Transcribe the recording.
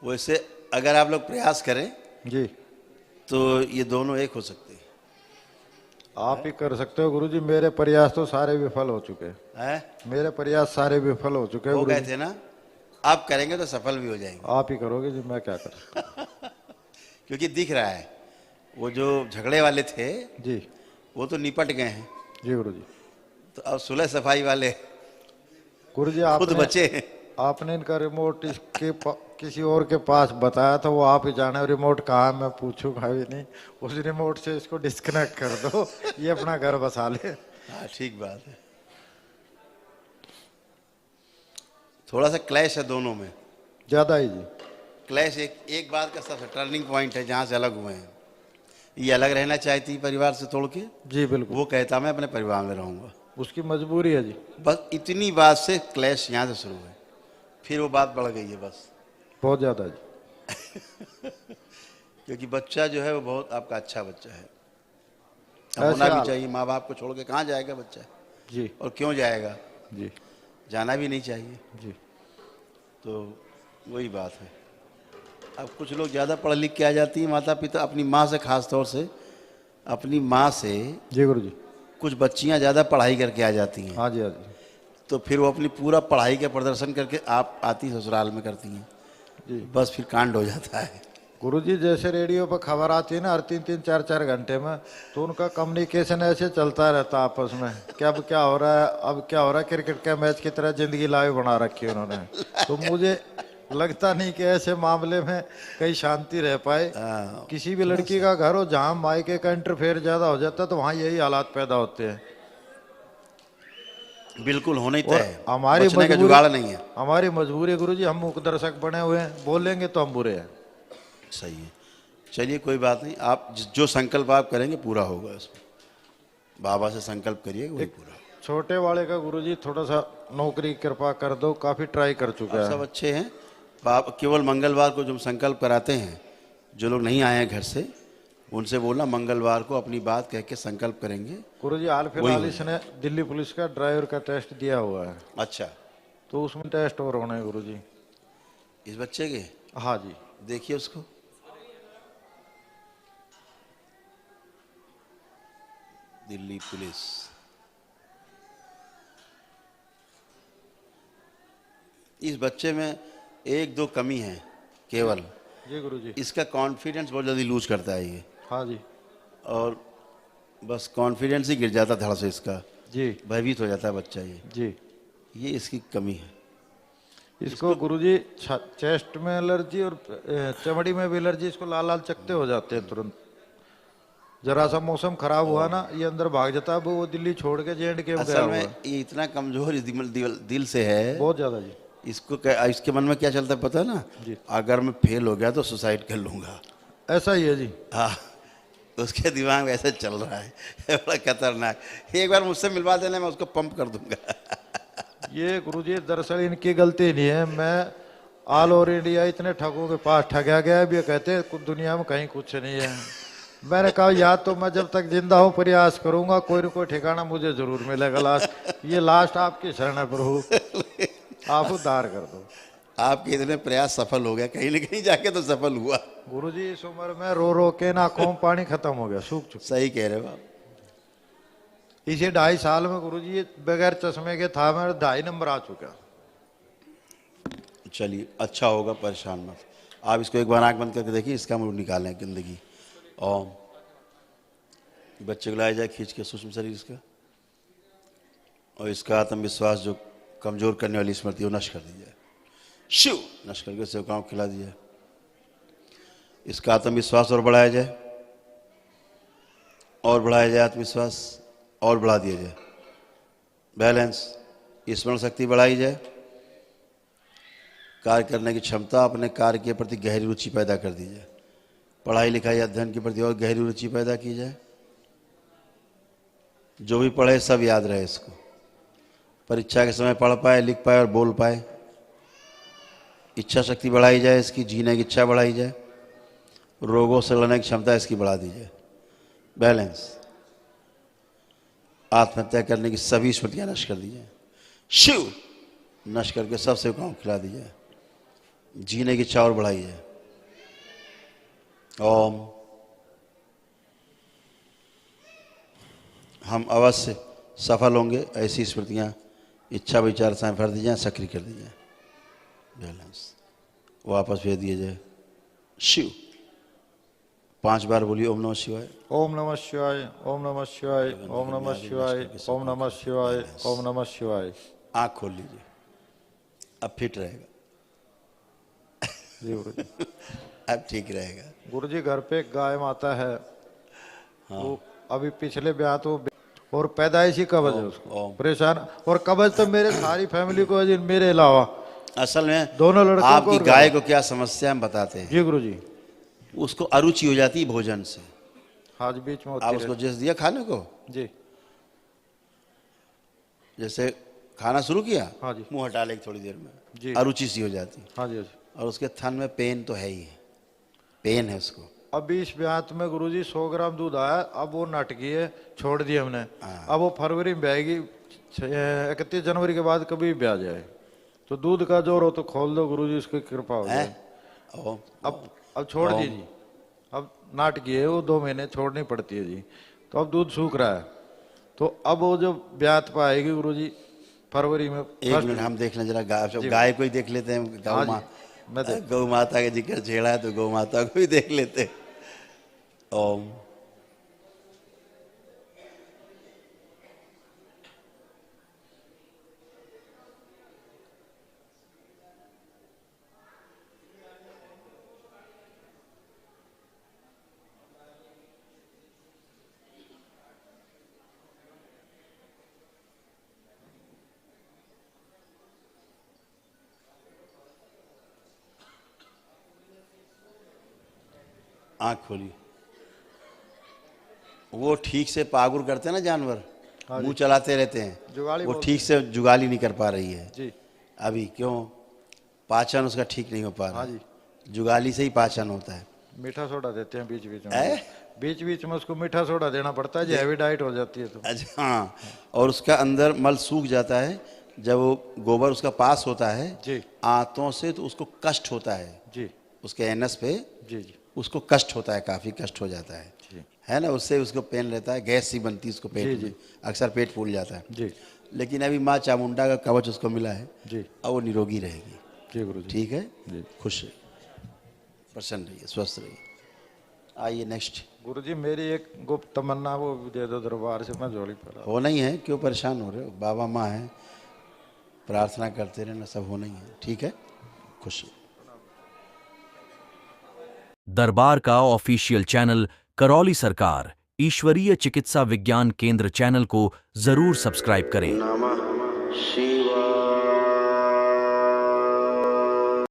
वैसे अगर आप लोग प्रयास करें जी, तो ये दोनों एक हो सकते हैं। आप ही कर सकते हो गुरुजी। मेरे प्रयास तो सारे विफल हो चुके हैं। हैं? मेरे प्रयास सारे विफल हो चुके हैं हो गए गुरुजी। थे ना, आप करेंगे तो सफल भी हो जाएंगे। आप ही करोगे जी, मैं क्या कर सकता क्योंकि दिख रहा है वो जो झगड़े वाले थे हूँ। जी वो तो निपट गए हैं, जी गुरुजी। तो अब सुलह सफाई वाले गुरुजी खुद आपने बचे हैं। आपने इनका रिमोट किसी और के पास बताया था, वो आप ही जाने रिमोट कहाँ है, मैं पूछूंगा भी नहीं। उस रिमोट से इसको डिस्कनेक्ट कर दो, ये अपना घर बसा ले। हाँ ठीक बात है। थोड़ा सा क्लैश है दोनों में। ज्यादा ही जी। क्लैश एक बात का सबसे टर्निंग पॉइंट है जहाँ से अलग हुए हैं। ये अलग रहना चाहती परिवार से तोड़ के, जी बिल्कुल। वो कहता मैं अपने परिवार में रहूंगा। उसकी मजबूरी है जी। बस इतनी बात से क्लैश यहाँ से शुरू है, फिर वो बात बढ़ गई है बस। बहुत ज्यादा जी। क्योंकि बच्चा जो है वो बहुत आपका अच्छा बच्चा है, अब ऐसे होना भी हाल। चाहिए। माँ बाप को छोड़ के कहाँ जाएगा बच्चा, जी और क्यों जाएगा, जी जाना भी नहीं चाहिए। जी। तो वही बात है। अब कुछ लोग ज़्यादा पढ़ लिख के आ जाती हैं, माता पिता अपनी माँ से, खास तौर से अपनी माँ से जी गुरुजी। कुछ बच्चियाँ ज़्यादा पढ़ाई करके आ जाती हैं, हाँ जी हाँ जी। तो फिर वो अपनी पूरा पढ़ाई का प्रदर्शन करके आप आती ससुराल में करती हैं, जी बस फिर कांड हो जाता है। गुरुजी, जैसे रेडियो पर खबर आती है ना हर 3-3, 4-4 घंटे में, तो उनका कम्युनिकेशन ऐसे चलता रहता आपस में कि अब क्या हो रहा है, अब क्या हो रहा है। क्रिकेट के मैच की तरह जिंदगी लाइव बना रखी है उन्होंने। तो मुझे लगता नहीं कि ऐसे मामले में कहीं शांति रह पाए। किसी भी लड़की का घर हो जहाँ मायके का इंटरफेयर ज्यादा हो जाता है, तो वहाँ यही हालात पैदा होते हैं। बिल्कुल होने ही और तय है, हमारी बचने का मजबूरी, जुगाड़ नहीं है। हमारी मजबूरी गुरुजी, हम मूक दर्शक बने हुए हैं, बोलेंगे तो हम बुरे हैं। सही है। चलिए कोई बात नहीं, आप जो संकल्प आप करेंगे पूरा होगा इसमें। बाबा से संकल्प करिए वही पूरा होगा। छोटे वाले का गुरुजी थोड़ा सा नौकरी की कृपा कर दो, काफी ट्राई कर चुका आप सब है। अच्छे हैं। बाप केवल मंगलवार को जो हम संकल्प कराते हैं, जो लोग नहीं आए हैं घर से, उनसे बोलना मंगलवार को अपनी बात कह के संकल्प करेंगे। गुरुजी हाल वही फिलहाल हो इसने दिल्ली पुलिस का ड्राइवर का टेस्ट दिया हुआ है, अच्छा, तो उसमें टेस्ट और होना है गुरुजी। इस बच्चे के हाँ जी। देखिए उसको। दिल्ली पुलिस, इस बच्चे में एक दो कमी है केवल, जी गुरुजी। इसका कॉन्फिडेंस बहुत जल्दी लूज करता है ये, हाँ जी। और बस कॉन्फिडेंस ही गिर जाता धड़ से इसका, जी भयभीत हो जाता है बच्चा। जी। ये इसकी कमी है। इसको गुरुजी चेस्ट में एलर्जी और चमड़ी में भी एलर्जी, इसको लाल लाल चकते हो जाते हैं तुरंत। जरा सा मौसम खराब हुआ ना, ये अंदर भाग जाता है। वो दिल्ली छोड़ के JNK में गया असल हुआ में है। ये इतना कमजोर दिल से है, बहुत ज्यादा जी। इसके मन में क्या चलता है पता है ना, जी। अगर मैं फेल हो गया तो सुसाइड कर लूंगा। ऐसा ही है जी। हाँ, उसके दिमाग में ऐसा चल रहा है। बड़ा खतरनाक। एक बार मुझसे मिलवा देना, मैं उसको पंप कर दूंगा। ये गुरुजी दरअसल इनकी गलती नहीं है। मैं ऑल ओवर इंडिया इतने ठगों के पास ठगा गया, अब ये कहते हैं दुनिया में कहीं कुछ नहीं है। मैंने कहा या तो मैं जब तक जिंदा हूँ प्रयास करूंगा, कोई न कोई ठिकाना मुझे जरूर मिलेगा। लास्ट ये लास्ट आपकी शरण है प्रभु, आप उद्धार कर दो। आपके इतने प्रयास सफल हो गया, कहीं न कहीं जाके तो सफल हुआ। गुरुजी इस उम्र में रो रो के आंखों में पानी खत्म हो गया, सूख चुका। सही कह रहे हो आप। इसे 2.5 साल में गुरुजी बगैर चश्मे के था, मेरा 2.5 नंबर आ चुका। चलिए अच्छा होगा, परेशान मत। आप इसको एक बार आंख बंद करके देखिए, इसका मुंह निकालें गंदगी। ओम। बच्चे को लाया जाए खींच के सूक्ष्म शरीर इसका, और इसका आत्मविश्वास जो कमजोर करने वाली स्मृति वो नष्ट कर दी जाए। शिव नष्ट करके सेवकाओं को खिला दिया। इसका आत्मविश्वास और बढ़ाया जाए, और बढ़ाया जाए आत्मविश्वास, और बढ़ा दिया जाए। बैलेंस, स्मरण शक्ति बढ़ाई जाए। कार्य करने की क्षमता, अपने कार्य के प्रति गहरी रुचि पैदा कर दी जाए। पढ़ाई लिखाई अध्ययन के प्रति और गहरी रुचि पैदा की जाए। जो भी पढ़े सब याद रहे इसको, परीक्षा के समय पढ़ पाए, लिख पाए और बोल पाए। इच्छा शक्ति बढ़ाई जाए इसकी, जीने की इच्छा बढ़ाई जाए। रोगों से लड़ने की क्षमता इसकी बढ़ा दी जाए। बैलेंस, आत्महत्या करने की सभी स्मृतियां नष्ट कर दी जाए। शिव नष्ट करके सब सेवकाओं को खिला दी जाए। जीने की इच्छा और बढ़ाइए। ओम। हम अवश्य सफल होंगे, ऐसी स्मृतियाँ इच्छा विचार से भर दी जाए, सक्रिय कर दी जाए। बैलेंस वापस भेज दिए जाए। शिव 5 बार बोलिए ओम नमः शिवाय। ओम नमः शिवाय, ओम नमः शिवाय, ओम नमः शिवाय, ओम नमः शिवाय, ओम नमः शिवाय। आँख खोल लीजिए, अब फिट रहेगा। जी गुरुजी। अब ठीक रहेगा। गुरुजी घर पे एक गाय माता है, वो अभी पिछले ब्याह तो और पैदाइशी कब्ज है उसको, परेशान। और कब्ज तो मेरे सारी फैमिली को है, मेरे अलावा। असल में दोनों लड़कों आपकी को गाय को क्या समस्या हम बताते हैं। जी गुरुजी। उसको अरुचि हो जाती है भोजन से। आज बीच में आप होती उसको जैसे दिया खाने को, जी, जैसे खाना शुरू किया, हाँ जी, मुंह हटा ले थोड़ी देर में, जी, अरुचि सी हो जाती है। हाँ जी, हाँ जी। और उसके थन में पेन तो है ही है, पेन है उसको। अभी इस ब्यात में गुरुजी 100 ग्राम दूध आया, अब वो नाटकी है, छोड़ दिया हमने। अब वो फरवरी में ब्याएगी, 31 जनवरी के बाद कभी भी ब्याह जाए। तो दूध का जोर हो तो खोल दो गुरुजी, उसकी कृपा हो जाए। अब छोड़ दीजिए, अब नाटकी है वो, 2 महीने छोड़नी पड़ती है जी। तो अब दूध सूख रहा है, तो अब वो जो ब्यात पाएगी गुरुजी फरवरी में। एक मिनट हम देख लें जरा, गाय को ही देख लेते हैं। गौ माता का जिक्र छेड़ा है तो गौ माता को ही देख लेते हैं। ओम। आँख खोलिए। वो ठीक से पागुर करते हैं ना जानवर, मुंह चलाते रहते हैं, वो ठीक से जुगाली नहीं कर पा रही है जी। अभी। क्यों? पाचन उसका ठीक नहीं हो पा रहा। जुगाली से ही पाचन होता है। मीठा सोडा देते हैं बीच बीच में, बीच बीच में उसको मीठा सोडा देना पड़ता है, हैवी डाइट हो जाती है तो। अच्छा हाँ, और उसका अंदर मल सूख जाता है जब वो गोबर उसका पास होता है जी, आंतों से, तो उसको कष्ट होता है जी, उसके एनस पे। जी, जी, उसको कष्ट होता है, काफ़ी कष्ट हो जाता है ना, उससे उसको पेन रहता है, गैस सी बनती है उसको पेट में, अक्सर पेट फूल जाता है जी। लेकिन अभी माँ चामुंडा का कवच उसको मिला है जी, और वो निरोगी रहेगी। जी गुरुजी। ठीक है जी। खुश रहिए, प्रसन्न रहिए, स्वस्थ रहिए। आइए नेक्स्ट। गुरुजी मेरी एक गुप्त तमन्ना वो दे दो दरबार से, मैं झोली पर। हो नहीं है, क्यों परेशान हो रहे हो? बाबा माँ है, प्रार्थना करते रहना, सब होना ही है। ठीक है, खुश रहिए। दरबार का ऑफिशियल चैनल करौली सरकार ईश्वरीय चिकित्सा विज्ञान केंद्र चैनल को जरूर सब्सक्राइब करें। नमः शिवाय।